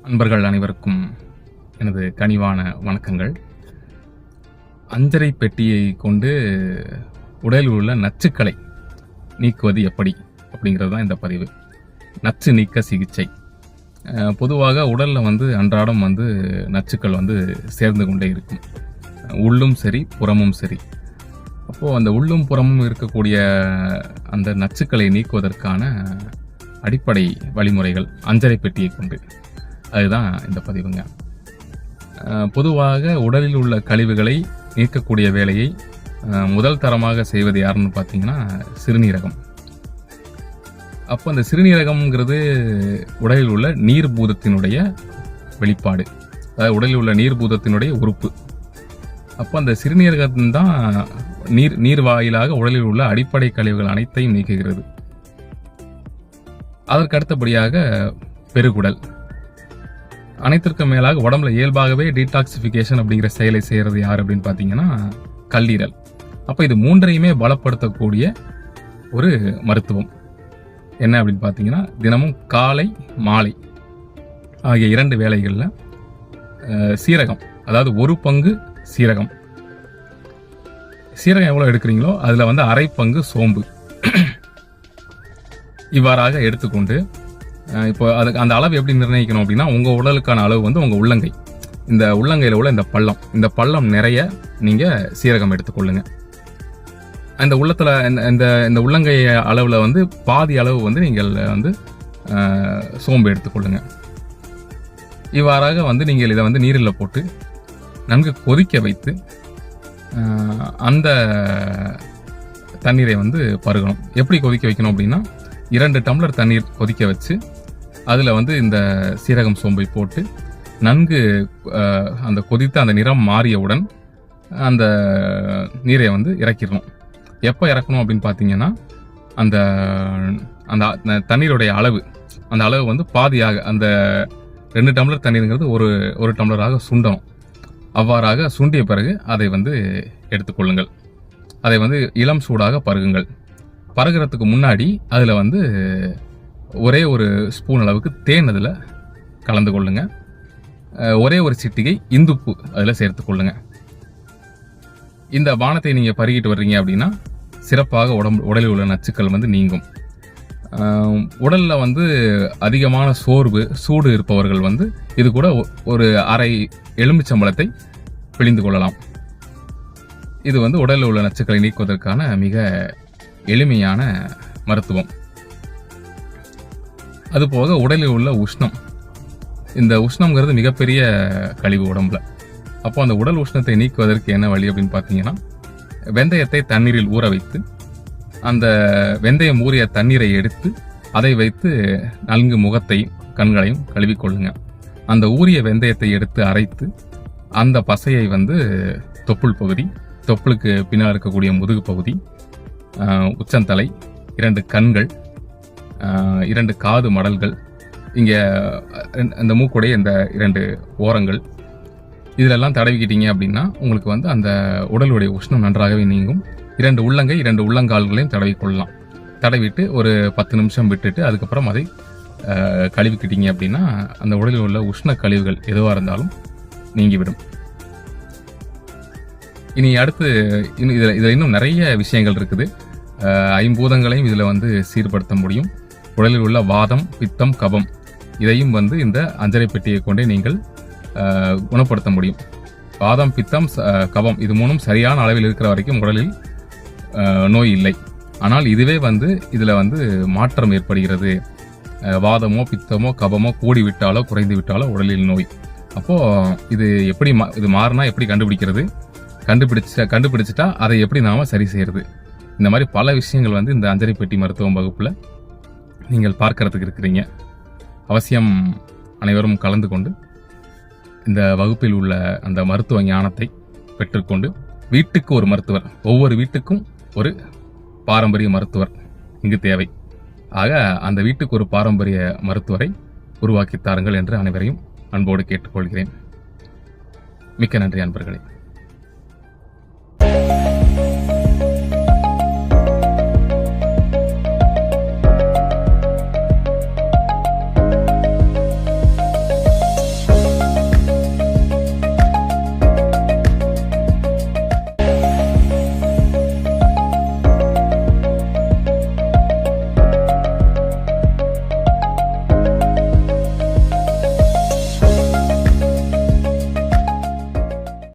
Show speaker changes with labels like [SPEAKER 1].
[SPEAKER 1] அன்பர்கள் அனைவருக்கும் எனது கனிவான வணக்கங்கள். அஞ்சரை பெட்டியை கொண்டு உடலில் உள்ள நச்சுக்களை நீக்குவது எப்படி அப்படிங்கிறது தான் இந்த பதிவு. நச்சு நீக்க சிகிச்சை. பொதுவாக உடலில் அன்றாடம் நச்சுக்கள் சேர்ந்து கொண்டே இருக்கும், உள்ளும் சரி புறமும் சரி. அப்போது அந்த உள்ளும் புறமும் இருக்கக்கூடிய அந்த நச்சுக்களை நீக்குவதற்கான அடிப்படை வழிமுறைகள் அஞ்சரை பெட்டியை கொண்டு, அதுதான் இந்த பதிவுங்க. பொதுவாக உடலில் உள்ள கழிவுகளை நீக்கக்கூடிய வேலையை முதல் தரமாக செய்வது யாருன்னு பார்த்தீங்கன்னா சிறுநீரகம். அப்போ அந்த சிறுநீரகம்ங்கிறது உடலில் உள்ள நீர்பூதத்தினுடைய வெளிப்பாடு, அதாவது உடலில் உள்ள நீர்பூதத்தினுடைய உறுப்பு. அப்போ அந்த சிறுநீரகம் தான் நீர் வாயிலாக உடலில் உள்ள அடிப்படை கழிவுகள் அனைத்தையும் நீக்குகிறது. அதற்கு அடுத்தபடியாக பெருகுடல். அனைத்திற்கும் மேலாக உடம்புல இயல்பாகவே டீடாக்சிஃபிகேஷன் அப்படிங்கிற செயலை செய்கிறது யார் அப்படின்னு பார்த்தீங்கன்னா கல்லீரல். அப்போ இது மூன்றையுமே பலப்படுத்தக்கூடிய ஒரு மருத்துவம் என்ன அப்படின்னு பார்த்தீங்கன்னா, தினமும் காலை மாலை ஆகிய 2 வேளைகளில் சீரகம், அதாவது 1 பங்கு சீரகம் எவ்வளோ எடுக்கிறீங்களோ அதில் அரை பங்கு சோம்பு இவ்வாறாக எடுத்துக்கொண்டு, இப்போ அதுக்கு அந்த அளவு எப்படி நிர்ணயிக்கணும் அப்படின்னா, உங்கள் உடலுக்கான அளவு உங்கள் உள்ளங்கை, இந்த உள்ளங்கையில் உள்ள இந்த பள்ளம் நிறைய நீங்கள் சீரகம் எடுத்துக்கொள்ளுங்க. அந்த உள்ளத்தில் இந்த உள்ளங்கை அளவில் பாதி அளவு நீங்கள் சோம்பு எடுத்துக்கொள்ளுங்க. இவ்வாறாக நீங்கள் இதை நீரில் போட்டு நன்கு கொதிக்க வைத்து அந்த தண்ணீரை பருகணும். எப்படி கொதிக்க வைக்கணும் அப்படின்னா, 2 டம்ளர் தண்ணீர் கொதிக்க வச்சு அதில் இந்த சீரகம் சோம்பை போட்டு நன்கு அந்த கொதித்த அந்த நிறம் மாறியவுடன் அந்த நீரை இறக்கிடணும். எப்போ இறக்கணும் அப்படின்னு பார்த்தீங்கன்னா, அந்த அந்த தண்ணீருடைய அளவு, அந்த அளவு பாதியாக, அந்த 2 டம்ளர் தண்ணீருங்கிறது ஒரு டம்ளராக சுண்டணும். அவ்வாறாக சுண்டிய பிறகு அதை எடுத்துக்கொள்ளுங்கள். அதை இளம் சூடாக பருகுங்கள். பருகிறதுக்கு முன்னாடி அதில் ஒரே ஒரு ஸ்பூன் அளவுக்கு தேன் அதில் கலந்து கொள்ளுங்க. ஒரே ஒரு சிட்டிகை இந்துப்பு அதில் சேர்த்து கொள்ளுங்க. இந்த பானத்தை நீங்கள் பருகிட்டு வர்றீங்க அப்படின்னா சிறப்பாக உடலில் உள்ள நச்சுக்கள் நீங்கும். உடலில் அதிகமான சோர்வு சூடு இருப்பவர்கள் இது கூட ஒரு அரை எலுமிச்சம்பழத்தை பிழிந்து கொள்ளலாம். இது உடலில் உள்ள நச்சுக்களை நீக்குவதற்கான மிக எளிமையான மருத்துவம். அதுபோக உடலில் உள்ள உஷ்ணம், இந்த உஷ்ணம்ங்கிறது மிகப்பெரிய கழிவு உடம்புல. அப்போ அந்த உடல் உஷ்ணத்தை நீக்குவதற்கு என்ன வழி அப்படின்னு பார்த்தீங்கன்னா, வெந்தயத்தை தண்ணீரில் ஊற வைத்து அந்த வெந்தயம் ஊறிய தண்ணீரை எடுத்து அதை வைத்து நன்கு முகத்தையும் கண்களையும் கழுவிக்கொள்ளுங்க. அந்த ஊறிய வெந்தயத்தை எடுத்து அரைத்து அந்த பசையை தொப்புள் பகுதி, தொப்புளுக்கு பின்னால் இருக்கக்கூடிய முதுகு பகுதி, உச்சந்தலை, 2 கண்கள், 2 காது மடல்கள், இங்கே இந்த மூக்குடைய இந்த 2 ஓரங்கள், இதிலெல்லாம் தடவிக்கிட்டீங்க அப்படின்னா உங்களுக்கு அந்த உடலுடைய உஷ்ணம் நன்றாகவே நீங்கும். 2 உள்ளங்கை 2 உள்ளங்கால்களையும் தடவிக்கொள்ளலாம். தடவிட்டு ஒரு 10 நிமிஷம் விட்டுட்டு அதுக்கப்புறம் அதை கழுவிக்கிட்டீங்க அப்படின்னா அந்த உடலில் உள்ள உஷ்ண கழிவுகள் எதுவாக இருந்தாலும் நீங்கிவிடும். இனி அடுத்து இதில் இன்னும் நிறைய விஷயங்கள் இருக்குது. 5 இதில் சீர்படுத்த முடியும். உடலில் உள்ள வாதம், பித்தம், கபம் இதையும் இந்த அஞ்சரை பெட்டியை கொண்டே நீங்கள் குணப்படுத்த முடியும். வாதம், பித்தம், கபம் இது 3ம் சரியான அளவில் இருக்கிற வரைக்கும் உடலில் நோய் இல்லை. ஆனால் இதுவே இதில் மாற்றம் ஏற்படுகிறது. வாதமோ பித்தமோ கபமோ கூடிவிட்டாலோ குறைந்து விட்டாலோ உடலில் நோய். அப்போது இது எப்படி இது மாறினா எப்படி கண்டுபிடிக்கிறது, கண்டுபிடிச்சிட்டா அதை எப்படி நாம சரி செய்யறது, இந்த மாதிரி பல விஷயங்கள் இந்த அஞ்சரை பெட்டி மருத்துவம் வகுப்பில் நீங்கள் பார்க்கறதுக்கு இருக்கிறீங்க. அவசியம் அனைவரும் கலந்து கொண்டு இந்த வகுப்பில் உள்ள அந்த மருத்துவ ஞானத்தை பெற்றுக்கொண்டு, வீட்டுக்கு ஒரு மருத்துவர், ஒவ்வொரு வீட்டுக்கும் ஒரு பாரம்பரிய மருத்துவர் இங்கு தேவை. ஆக அந்த வீட்டுக்கு ஒரு பாரம்பரிய மருத்துவரை உருவாக்கி தாருங்கள் என்று அனைவரையும் அன்போடு கேட்டுக்கொள்கிறேன். மிக்க நன்றி அன்பர்களே.